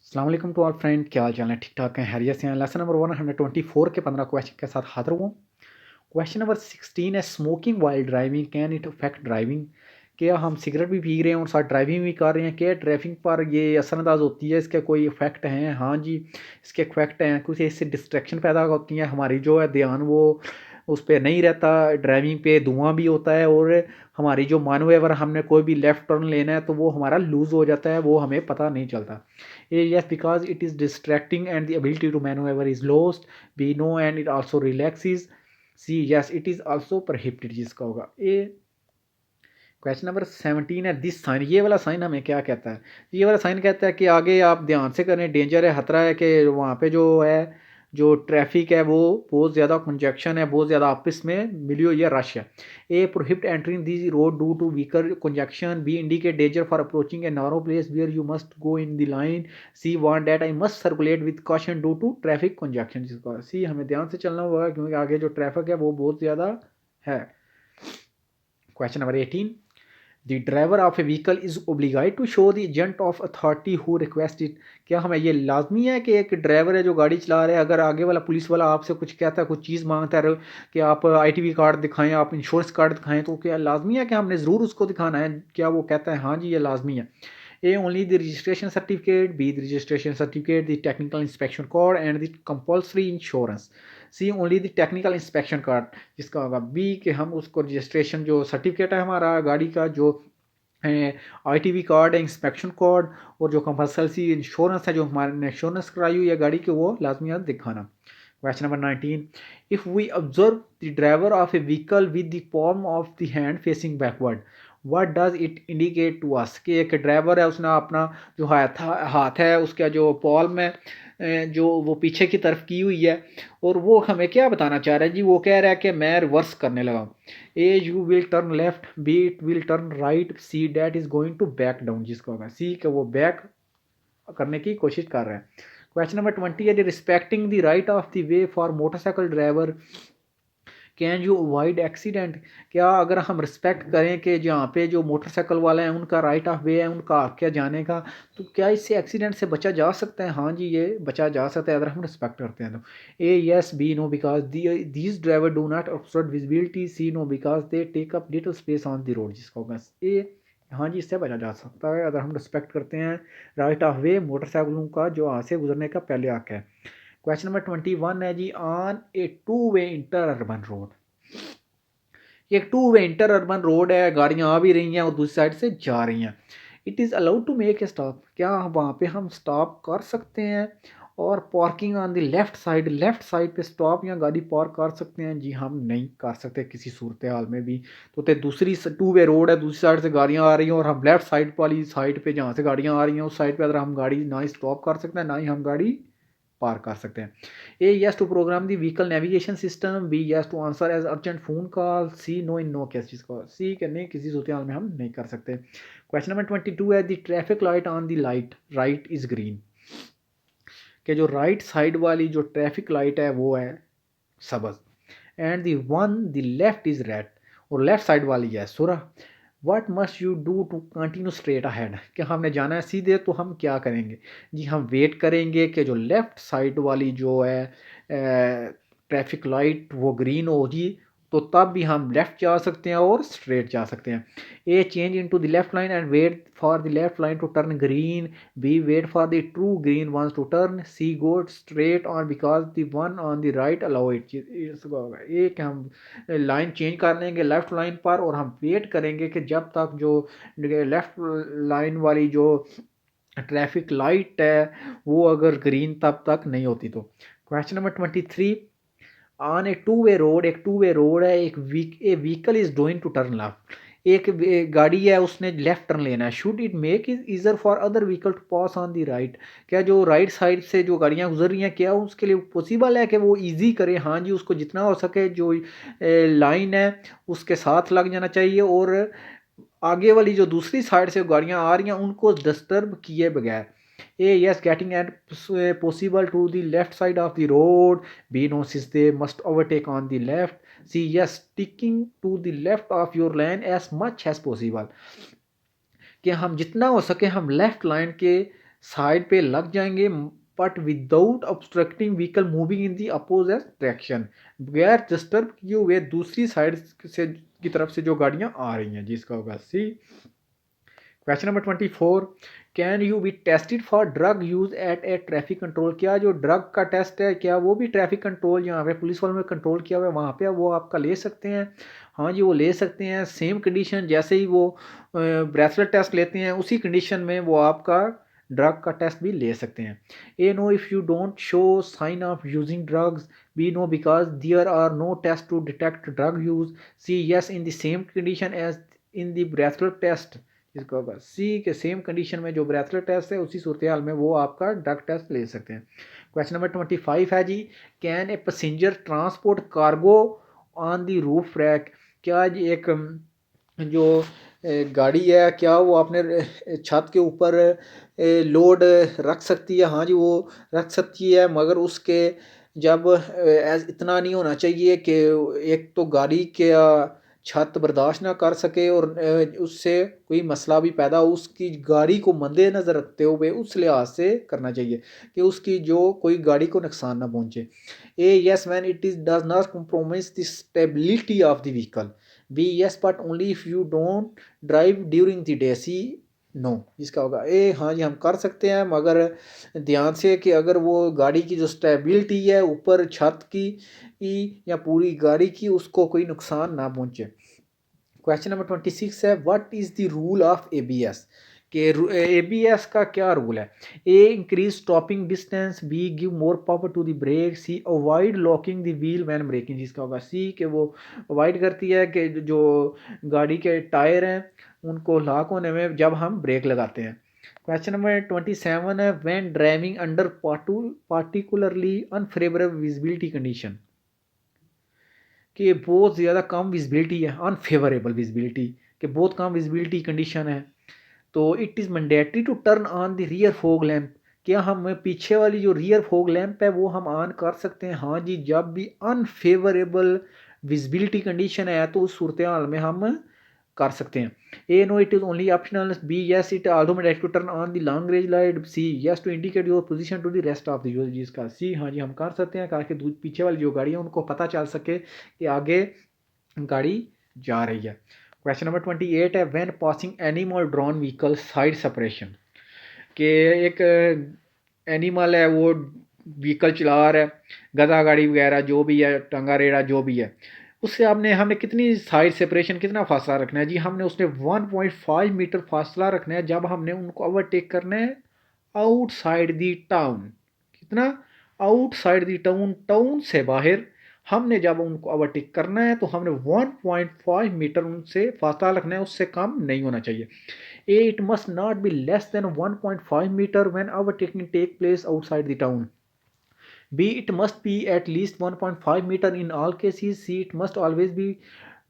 अस्सलाम वालेकुम to all friend, क्या हाल चाल है? ठीक ठाक हैं, हैरियत से हैं। लेसन नंबर 124 के 15 क्वेश्चन के साथ हाजिर हुआ। क्वेश्चन नंबर 16 है, smoking while driving can it affect driving? क्या हम सिगरेट भी पी रहे हैं और साथ ड्राइविंग भी कर रहे हैं, क्या ड्राइविंग पर ये असरअंदाज होती है? इसके कोई इफेक्ट हैं? हाँ जी, इसके इफेक्ट हैं। कुछ इससे डिस्ट्रैक्शन पैदा होती है, हमारी जो है ध्यान वो उस पर नहीं रहता, ड्राइविंग पे धुआं भी होता है और हमारी जो मानो अगर हमने कोई भी लेफ्ट टर्न लेना है तो वो हमारा लूज हो जाता है, वो हमें पता नहीं चलता। Yes, because it is distracting and the ability to maneuver is lost. We know and it also relaxes. C, yes, it is also prohibited जिसका होगा ए। क्वेश्चन नंबर 17 है, दिस साइन, ये वाला साइन हमें क्या कहता है? ये वाला साइन कहता है कि आगे आप ध्यान से करें, डेंजर है, खतरा है कि वहाँ पे जो है जो ट्रैफिक है वो बहुत ज़्यादा कंजक्शन है, बहुत ज़्यादा आपस में मिली हुई है, रश है। A, prohibit entering this road due to weaker conjunction. B, indicate danger for approaching a narrow place where you must go in the line. C, want that I must circulate with caution due to traffic conjunction. जिसका C, हमें ध्यान से चलना होगा क्योंकि आगे जो traffic है वो बहुत ज़्यादा है। Question number 18, the driver of a vehicle is obliged to show the agent of authority who request it. क्या हमें ये लाजमी है कि एक ड्राइवर है जो गाड़ी चला रहे हैं, अगर आगे वाला पुलिस वाला आपसे कुछ कहता है, कुछ चीज़ मांगता है कि आप ITV कार्ड दिखाएं, आप इंश्योरेंस कार्ड दिखाएं, तो क्या लाजमी है कि हमने ज़रूर उसको दिखाना है? क्या वो कहता है हाँ जी ये लाजमी है? A, only the registration certificate. B, the registration certificate, the technical inspection card and the compulsory insurance. C, only the technical inspection card. जिसका होगा B, कि हम उसको रजिस्ट्रेशन जो सर्टिफिकेट है हमारा गाड़ी का, जो ITV कार्ड है, इंस्पेक्शन कार्ड और जो कंपल्सरी इंश्योरेंस है जो हमारे इंश्योरेंस कराई हुई है गाड़ी की, वो लाजमी दिखाना। Question number 19. If we observe the driver of a vehicle with the palm of the hand facing backward, what does it indicate to us? कि एक ड्राइवर है, उसने अपना जो हाथ है उसका जो पॉल्म है जो वो पीछे की तरफ की हुई है, और वो हमें क्या बताना चाह रहा है जी? वो कह रहा है कि मैं रिवर्स करने लगा हूँ। A, you will turn left. B, it will turn right. C, that is going to back down. जिसका होगा सी, कि वो बैक करने की कोशिश कर रहे हैं। क्वेश्चन नंबर 20 है, respecting the right of the way for motorcycle driver can you avoid accident? क्या अगर हम रिस्पेक्ट करें कि जहाँ पे जो मोटरसाइकिल वाले हैं उनका राइट ऑफ वे है, उनका हक है जाने का, तो क्या इससे एक्सीडेंट से बचा जा सकता है? हाँ जी, ये बचा जा सकता है अगर हम रिस्पेक्ट करते हैं तो। A, yes. B, no, because these driver do not obstruct visibility. C, no, because they take up little space on the road. जिसका होगा ए। हाँ जी, इससे बचा जा सकता है अगर हम रिस्पेक्ट करते हैं राइट ऑफ वे मोटरसाइकिलों का जो यहाँ से गुजरने का पहले हक है। क्वेश्चन नंबर 21 है जी, on a two way inter urban road. एक two way inter urban road है, गाड़ियाँ आ भी रही हैं और दूसरी साइड से जा रही हैं। It is allowed to make a stop. क्या वहाँ पे हम स्टॉप कर सकते हैं? और parking on the left side पे स्टॉप या गाड़ी पार्क कर सकते हैं? जी, हम नहीं कर सकते किसी सूरत हाल में भी। तो दूसरी टू वे रोड है, दूसरी साइड से गाड़ियाँ आ रही हैं और हम लेफ़्ट साइड वाली साइड पे जहाँ से गाड़ियाँ आ रही हैं उस साइड पे अगर हम गाड़ी ना ही स्टॉप कर सकते हैं ना ही हम गाड़ी पार कर सकते हैं। A, yes to program the vehicle navigation system. B, yes to answer as urgent phone call. C, no in no cases का। सी, कि नहीं, किसी सूरत हाल में हम नहीं कर सकते। क्वेश्चन नंबर 22 है, the traffic light on the light right is green. कि जो राइट साइड वाली जो ट्रैफिक लाइट है वो है सब्ज़, and the one the left is red, और लेफ्ट साइड वाली है सुरह। What must you do to continue straight ahead? कि हमने जाना है सीधे, तो हम क्या करेंगे? जी, हम वेट करेंगे कि जो लेफ़्ट साइड वाली जो है ट्रैफिक लाइट वो ग्रीन होगी, तो तब भी हम लेफ़्ट जा सकते हैं और स्ट्रेट जा सकते हैं। A, change into the left line and wait for the left line to turn green. B, wait for the true green once to turn. C, go straight on because the one on the right allow it. एक हम line change कर लेंगे left line पर और हम wait करेंगे कि जब तक जो लेफ़्ट लाइन वाली जो ट्रैफिक लाइट है वो अगर ग्रीन तब तक नहीं होती तो। Question number 23, on a two way road, एक टू वे रोड है, a vehicle is going to turn left. एक गाड़ी है उसने लेफ्ट टर्न लेना है। Should it make is easier for other vehicle to pass on the right? क्या जो राइट साइड से जो गाड़ियाँ गुजर रही हैं क्या उसके लिए पॉसिबल है कि वो इजी करे? हाँ जी, उसको जितना हो सके जो लाइन है उसके साथ लग जाना चाहिए और आगे वाली जो दूसरी साइड से गाड़ियाँ आ रही हैं उनको डिस्टर्ब किए बगैर। A, yes, getting at possible to the left side of the road. B, no, since they must overtake on the left. C, yes, sticking to the left of your lane as much as possible. कि हम जितना हो सके हम left line के side पे लग जाएंगे but without obstructing vehicle moving in the opposite direction, बगैर डिस्टर्ब किए हुए दूसरी साइड से की तरफ से जो गाड़ियां आ रही हैं, जिसका होगा C. Question number 24, can you be tested for drug use at a traffic control, क्या जो ड्रग का टेस्ट है क्या वो भी ट्रैफिक कंट्रोल जहाँ पे पुलिस वालों ने कंट्रोल किया हुआ है वहाँ पे वो आपका ले सकते हैं? हाँ जी वो ले सकते हैं। सेम कंडीशन जैसे ही वो ब्रेथलेट टेस्ट लेते हैं उसी कंडीशन में वो आपका ड्रग का टेस्ट भी ले सकते हैं। A no if you don't show sign of using drugs, B no because there are no test to detect drug use, C yes in the same condition as in the breathalyser test, इसका होगा सी के same condition में जो ब्रेथलेट test है उसी सूरत हाल में वो आपका ड्रग टेस्ट ले सकते हैं। क्वेश्चन नंबर 25 है जी, can a passenger transport cargo on the roof rack, क्या जी एक जो गाड़ी है क्या वो अपने छत के ऊपर लोड रख सकती है? हाँ जी वो रख सकती है, मगर उसके जब इतना नहीं होना चाहिए कि एक तो गाड़ी के छत बर्दाश्त ना कर सके और उससे कोई मसला भी पैदा हो, उसकी गाड़ी को मद्देनज़र रखते हुए उस लिहाज से करना चाहिए कि उसकी जो कोई गाड़ी को नुकसान ना पहुँचे। A yes when it is does not compromise the stability of the vehicle, B yes but only if you don't drive during the day, C no, इसका होगा ए हाँ जी हम कर सकते हैं मगर ध्यान से कि अगर वो गाड़ी की जो स्टेबिलिटी है ऊपर छत की या पूरी गाड़ी की उसको कोई नुकसान ना पहुंचे। क्वेश्चन नंबर 26 है, what is the rule of ABS, के एबीएस का क्या रूल है? A increase stopping distance, B give more power to the brake, C avoid locking the wheel when braking, जिसका होगा सी कि वो अवॉइड करती है कि जो गाड़ी के टायर हैं उनको लॉक होने में जब हम ब्रेक लगाते हैं। क्वेश्चन नंबर 27 है, when driving under particularly unfavourable visibility condition, कि बहुत ज़्यादा कम विजिबिलिटी है, अनफेवरेबल विजिबिलिटी कि बहुत कम विजिबिलिटी कंडीशन है, तो it is mandatory to turn on the rear fog lamp, क्या हम पीछे वाली जो रियर फॉग लैंप है वो हम ऑन कर सकते हैं? हाँ जी जब भी अनफेवरेबल विजिबिलिटी कंडीशन है तो उस सूरत हाल में हम कर सकते हैं। A no it is only optional, B yes it also mandatory to turn on the long range light, C yes to indicate your position to the rest of the user, जिसका C हाँ जी हम कर सकते हैं ताकि पीछे वाली जो गाड़ी है उनको पता चल सके कि आगे गाड़ी जा रही है। क्वेश्चन नंबर 28 है, when passing animal drawn vehicle side separation, के एक एनिमल है वो व्हीकल चला रहा है, गधा गाड़ी वगैरह जो भी है, टंगा रेड़ा जो भी है, उससे हमने हमने कितनी साइड सेपरेशन कितना फासला रखना है जी? हमने उसने 1.5 मीटर फासला रखना है जब हमने उनको ओवरटेक करना है आउटसाइड दी टाउन। कितना? आउटसाइड दी टाउन, टाउन से बाहर हमने जब उनको ओवरटेक करना है तो हमने 1.5 मीटर उनसे फासला रखना है, उससे कम नहीं होना चाहिए। A it must not be less than 1.5 metre when overtaking take place outside the town, B it must be at least 1.5 meter in all cases, C it must always be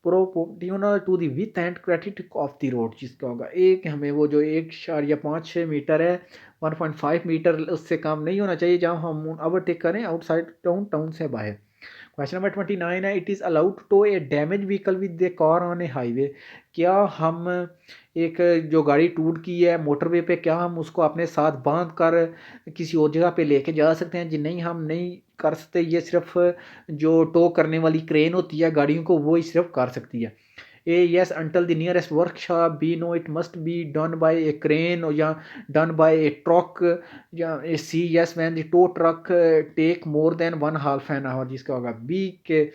proportional to the width and characteristic of the road, जिसका होगा एक हमें वो जो 1.56 metre है 1.5 metre उससे कम नहीं होना चाहिए जब हम ओवरटेक करें आउटसाइड टाउन, टाउन से बाहर। क्वेश्चन नंबर 29 है, it is allowed to tow a damage vehicle with a car on a highway, क्या हम एक जो गाड़ी टूट की है मोटरवे पे क्या हम उसको अपने साथ बांध कर किसी और जगह पे लेके जा सकते हैं? जी नहीं हम नहीं कर सकते, ये सिर्फ जो टो करने वाली क्रेन होती है गाड़ियों को वो ही सिर्फ कर सकती है। A yes until the nearest workshop, B no it must be done by a crane और या डन बाय ए ट्रक, या C yes when the tow truck take more than 1/2 an hour, जिसका होगा बी के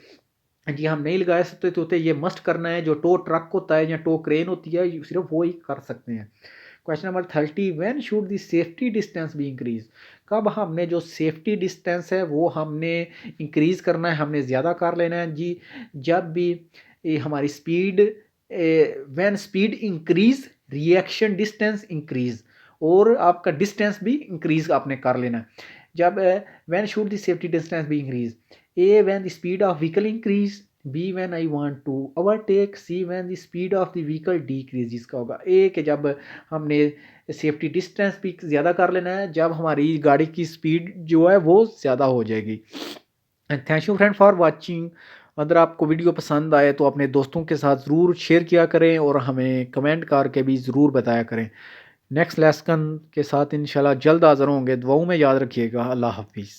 जी हम नहीं लगा सकते तो होते ये मस्ट करना है जो टो ट्रक होता है या टो क्रेन होती है सिर्फ वो ही कर सकते हैं। Question number 30, when should the safety distance be increase, कब हमने जो सेफ्टी डिस्टेंस है वो हमने इंक्रीज करना है, हमने ज़्यादा कर लेना है जी? जब भी हमारी speed when speed increase reaction distance increase, और आपका डिस्टेंस भी इंक्रीज आपने कर लेना है। जब when should the safety distance be increase, A when the speed of vehicle increase, B when I want to overtake, C when the speed of the vehicle decrease, जिसका होगा ए कि जब हमने सेफ्टी डिस्टेंस भी ज़्यादा कर लेना है जब हमारी गाड़ी की स्पीड जो है वो ज़्यादा हो जाएगी। Thank you friend for watching. अगर आपको वीडियो पसंद आए तो अपने दोस्तों के साथ ज़रूर शेयर किया करें और हमें कमेंट करके भी ज़रूर बताया करें। नेक्स्ट लेसन के साथ इंशाल्लाह जल्द हाज़िर होंगे। दुआओं में याद रखिएगा। अल्लाह हाफ़िज़।